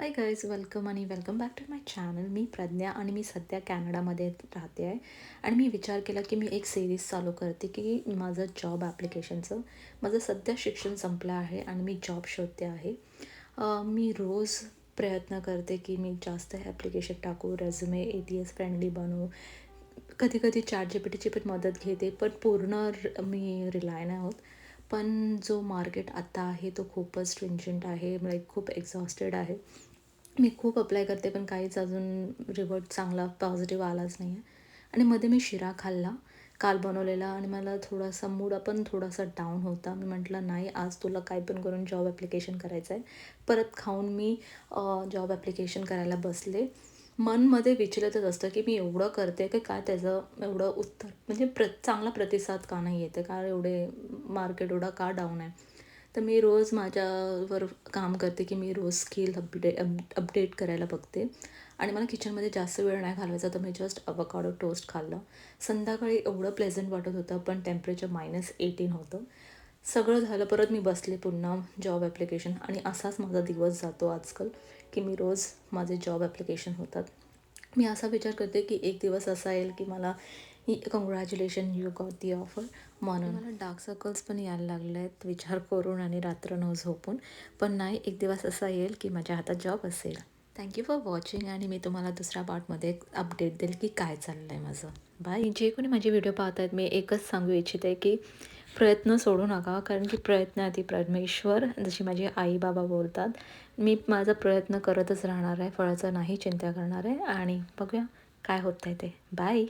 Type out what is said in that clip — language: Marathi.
हाय गाईज, वेलकम आणि welcome back to my channel. मी प्रज्ञा आणि मी सध्या कॅनडामध्ये राहते आहे. आणि मी विचार केला की मी एक सिरीज चालू करते की माझं जॉब ॲप्लिकेशनचं. माझं सध्या शिक्षण संपलं आहे आणि मी जॉब शोधते आहे. मी रोज प्रयत्न करते की मी जास्त ॲप्लिकेशन टाकू, रेझ्युमे ATS फ्रेंडली बनवू. कधी कधी ChatGPTची पण मदत घेते, पण पूर्ण मी रिलाय नाही होत. पण जो मार्केट आता आहे तो खूपच स्ट्रिंजंट आहे, लाईक खूप एक्झॉस्टेड आहे. मी खूप अप्लाय करते, पण काहीच अजून रिव्हर्ट चांगला पॉझिटिव्ह आलाच नाही आहे. आणि मध्ये मी शिरा खाल्ला, काल बनवलेला, आणि मला थोडासा मूड पण थोडासा डाऊन होता. मी म्हटलं, नाही, आज तुला काय पण करून जॉब ॲप्लिकेशन करायचं आहे. परत खाऊन मी जॉब ॲप्लिकेशन करायला बसले. मनमध्ये विचलितच असतं की मी एवढं करते की काय त्याचं एवढं उत्तर, म्हणजे चांगला प्रतिसाद का नाही येते, का एवढे मार्केट एवढा का डाऊन आहे. तर मी रोज माझ्यावर काम करते की मी रोज स्किल अपडेट करायला बघते. आणि मला किचनमध्ये जास्त वेळ नाही घालवायचा, तर मी जस्ट अवोकाडो टोस्ट खाल्लं. संध्याकाळी एवढं प्लेझंट वाटत होतं, पण टेम्परेचर -18 होतं. सगळं झालं, परत मी बसले पुन्हा जॉब ॲप्लिकेशन, आणि असाच माझा दिवस जातो आजकाल की मी रोज माझे जॉब ॲप्लिकेशन होतात. मी असा विचार करते की एक दिवस असा येईल की मला congratulation, you got the offer म्हणून. मला डार्क सर्कल्स पण यायला लागले आहेत विचार करून आणि रात्र न झोपून. पण नाही, एक दिवस असा येईल की माझ्या हातात जॉब असेल. थँक्यू फॉर वॉचिंग, आणि मी तुम्हाला दुसऱ्या पार्टमध्ये अपडेट देईल की काय चाललं आहे माझं. बाय. जे कोणी माझे व्हिडिओ पाहत आहेत, मी एकच सांगू इच्छिते की प्रयत्न सोडू नका, कारण की प्रयत्न अति परमेश्वर, जशी माझे आई बाबा बोलतात. मी माझा प्रयत्न करतच राहणार आहे, फळाचं नाही चिंता करणार आहे, आणि बघूया काय होतं आहे ते. बाय.